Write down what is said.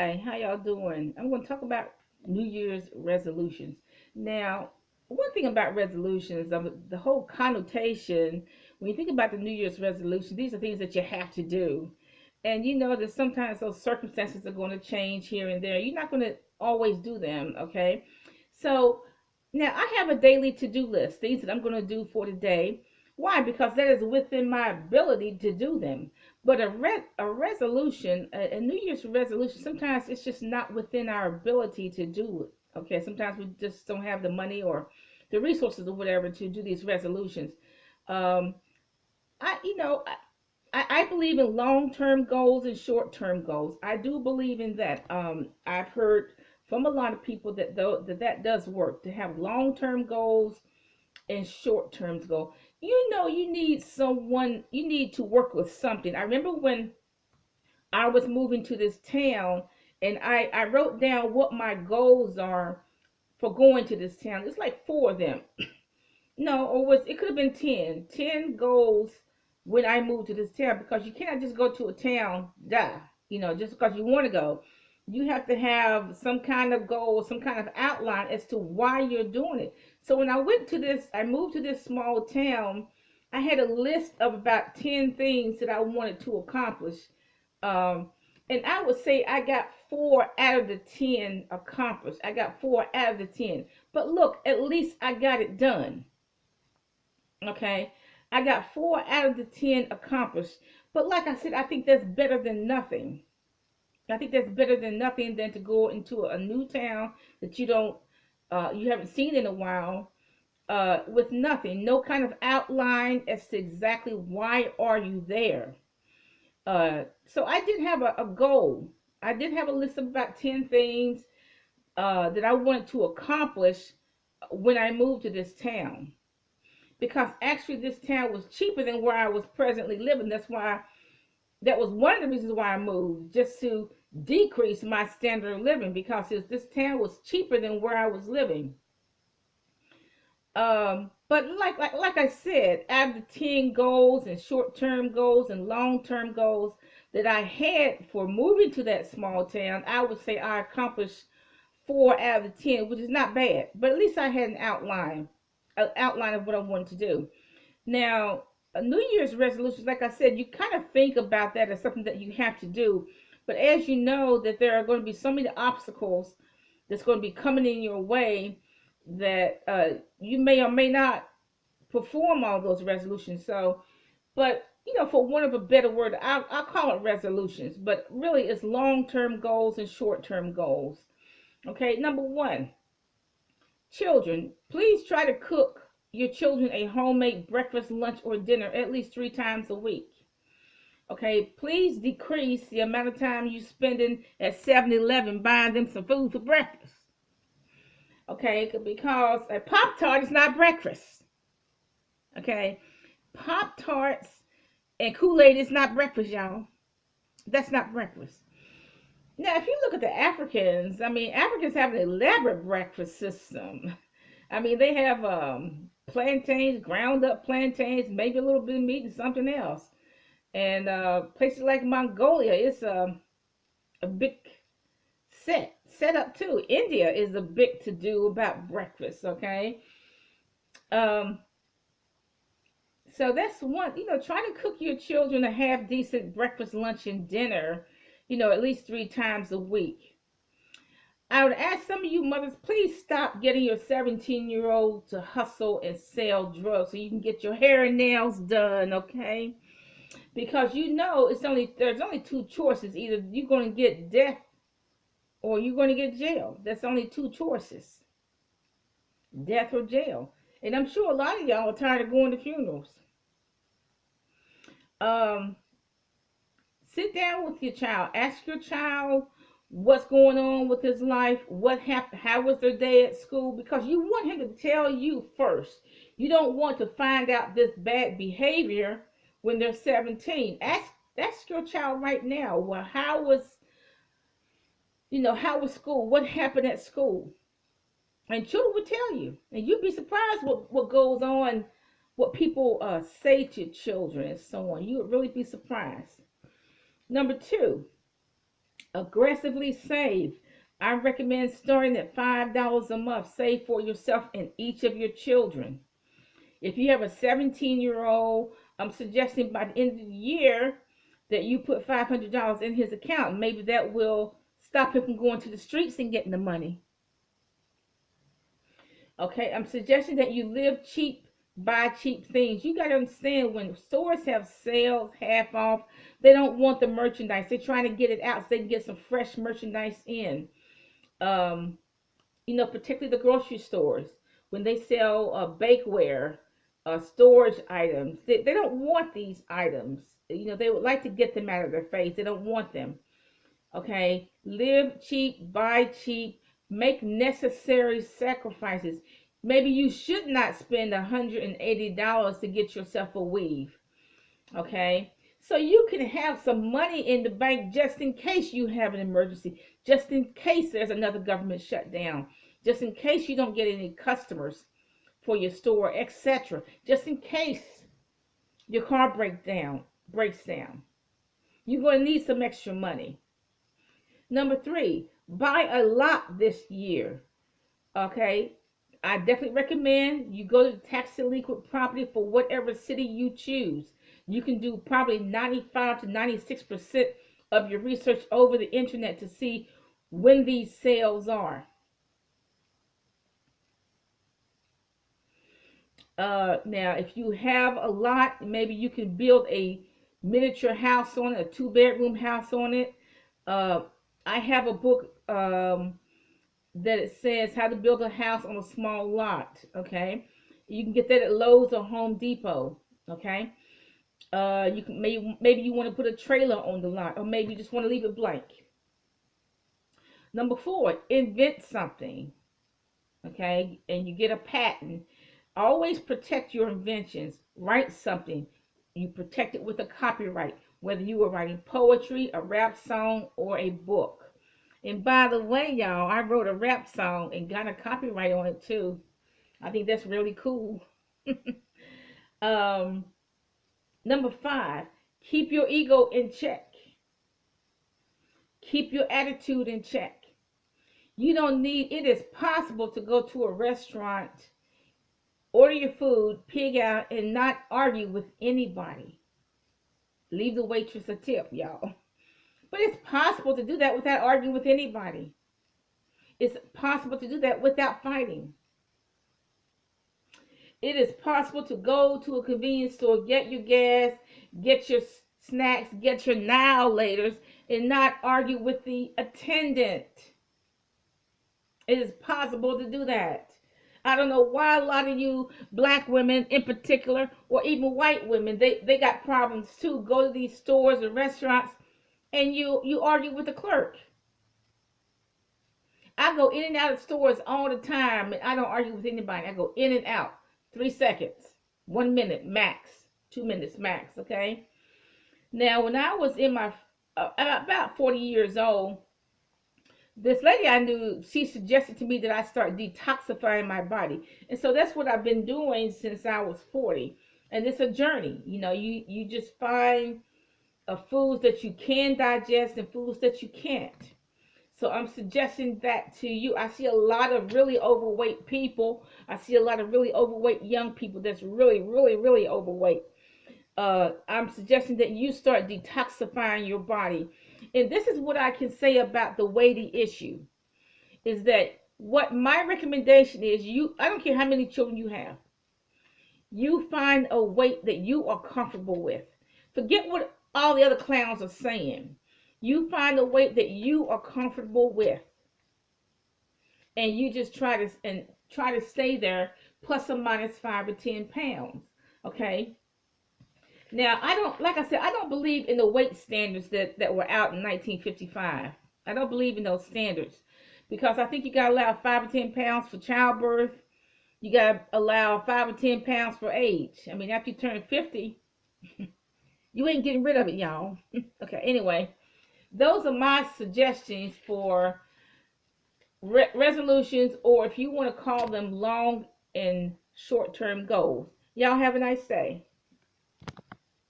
Hi, how y'all doing? I'm going to talk about New Year's resolutions. Now, one thing about resolutions, the whole connotation, when you think about the New Year's resolution, these are things that you have to do. And you know that sometimes those circumstances are going to change here and there. You're not going to always do them, okay? So now I have a daily to-do list, things that I'm going to do for today. Why? Because that is within my ability to do them. But a resolution, a New Year's resolution, sometimes it's just not within our ability to do it. Okay, sometimes we just don't have the money or the resources or whatever to do these resolutions. Um, I believe in long-term goals and short-term goals. I do believe in that. I've heard from a lot of people that though that does work to have long-term goals and short-term goals. You need someone. You need to work with something. I remember when I was moving to this town, and I wrote down what my goals are for going to this town. It's like four of them. No, or was it could have been 10. 10 goals when I moved to this town, because you cannot just go to a town, die, just because you want to go. You have to have some kind of goal, some kind of outline as to why you're doing it. So when I moved to this small town, I had a list of about 10 things that I wanted to accomplish. Um, and I would say I got 4 out of the 10 accomplished. I got 4 out of the 10. But look, at least I got it done. Okay. I got 4 out of the 10 accomplished. But like I said, I think that's better than nothing. I think that's better than nothing than to go into a new town that you haven't seen in a while, with nothing, no kind of outline as to exactly why are you there. So I did have a goal. I did have a list of about 10 things that I wanted to accomplish when I moved to this town. Because actually, this town was cheaper than where I was presently living. That was one of the reasons why I moved, just to decrease my standard of living, because this town was cheaper than where I was living. But like I said, out of the 10 goals and short-term goals and long-term goals that I had for moving to that small town, I would say I accomplished 4 out of the 10, which is not bad. But at least I had an outline of what I wanted to do. Now, a New Year's resolution, like I said, you kind of think about that as something that you have to do. But as you know, that there are going to be so many obstacles that's going to be coming in your way, that you may or may not perform all those resolutions. So, but for want of a better word, I'll call it resolutions. But really, it's long-term goals and short-term goals. Okay, number one, children, please try to cook your children a homemade breakfast, lunch, or dinner at least 3 times a week. Okay, please decrease the amount of time you spending at 7-Eleven buying them some food for breakfast. Okay, because a Pop Tart is not breakfast. Okay, Pop Tarts and Kool Aid is not breakfast, y'all. That's not breakfast. Now, if you look at the Africans, I mean, Africans have an elaborate breakfast system. I mean, they have plantains, ground up plantains, maybe a little bit of meat and something else. And places like Mongolia, it's a big set up too. India is a big to do about breakfast. Okay, um, so that's one. Try to cook your children a half decent breakfast, lunch, and dinner. At least 3 times a week. I would ask some of you mothers, please stop getting your 17-year-old to hustle and sell drugs so you can get your hair and nails done, okay? Because there's only two choices. Either you're going to get death or you're going to get jail. That's only two choices. Death or jail. And I'm sure a lot of y'all are tired of going to funerals. Um, Sit down with your child. Ask your child what's going on with his life, what happened, how was their day at school, because you want him to tell you first. You don't want to find out this bad behavior when they're 17. Ask your child right now, well, how was school? What happened at school? And children will tell you. And you'd be surprised what goes on, what people say to children and so on. You would really be surprised. Number two, Aggressively save. I recommend starting at $5 a month. Save for yourself and each of your children. If you have a 17-year-old, I'm suggesting by the end of the year that you put $500 in his account. Maybe that will stop him from going to the streets and getting the money. Okay, I'm suggesting that you live cheap, buy cheap things. You got to understand, when stores have sales, half off, they don't want the merchandise. They're trying to get it out so they can get some fresh merchandise in. Um, Particularly the grocery stores, when they sell bakeware, storage items, they don't want these items. They would like to get them out of their face. They don't want them. Okay, live cheap, buy cheap, make necessary sacrifices. Maybe you should not spend $180 to get yourself a weave. Okay, so you can have some money in the bank just in case you have an emergency, just in case there's another government shutdown, just in case you don't get any customers for your store, etc. Just in case your car breaks down. You're going to need some extra money. Number 3, buy a lot this year. Okay, I definitely recommend you go to the tax delinquent property for whatever city you choose. You can do probably 95 to 96% of your research over the internet to see when these sales are. Now, if you have a lot, maybe you can build a miniature house on it, a 2-bedroom house on it. I have a book that it says how to build a house on a small lot. Okay, you can get that at Lowe's or Home Depot. Okay, you can maybe you want to put a trailer on the lot, or maybe you just want to leave it blank. Number 4, invent something. Okay, and you get a patent. Always protect your inventions. Write something. You protect it with a copyright, whether you are writing poetry, a rap song, or a book. And by the way, y'all, I wrote a rap song and got a copyright on it too. I think that's really cool. Number 5, keep your ego in check. Keep your attitude in check. It is possible to go to a restaurant, order your food, pig out, and not argue with anybody. Leave the waitress a tip, y'all. But it's possible to do that without arguing with anybody. It's possible to do that without fighting. It is possible to go to a convenience store, get your gas, get your snacks, get your now-laters, and not argue with the attendant. It is possible to do that. I don't know why a lot of you black women in particular, or even white women, they got problems too. Go to these stores and restaurants and you argue with the clerk. I go in and out of stores all the time and I don't argue with anybody. I go in and out. 3 seconds, 1 minute max, 2 minutes max. Okay. Now, when I was in my about 40 years old, this lady I knew, she suggested to me that I start detoxifying my body. And so that's what I've been doing since I was 40. And it's a journey. You just find foods that you can digest and foods that you can't. So I'm suggesting that to you. I see a lot of really overweight people. I see a lot of really overweight young people that's really, really, really overweight. I'm suggesting that you start detoxifying your body. And this is what I can say about the weighty issue, is that what my recommendation is, I don't care how many children you have, you find a weight that you are comfortable with. Forget what all the other clowns are saying. You find a weight that you are comfortable with, and you just try to stay there, plus or minus 5 or 10 pounds. Okay. Now, like I said, I don't believe in the weight standards that were out in 1955. I don't believe in those standards, because I think you got to allow 5 or 10 pounds for childbirth. You got to allow 5 or 10 pounds for age. I mean, after you turn 50, you ain't getting rid of it, y'all. Okay, anyway, those are my suggestions for resolutions, or if you want to call them long and short-term goals. Y'all have a nice day.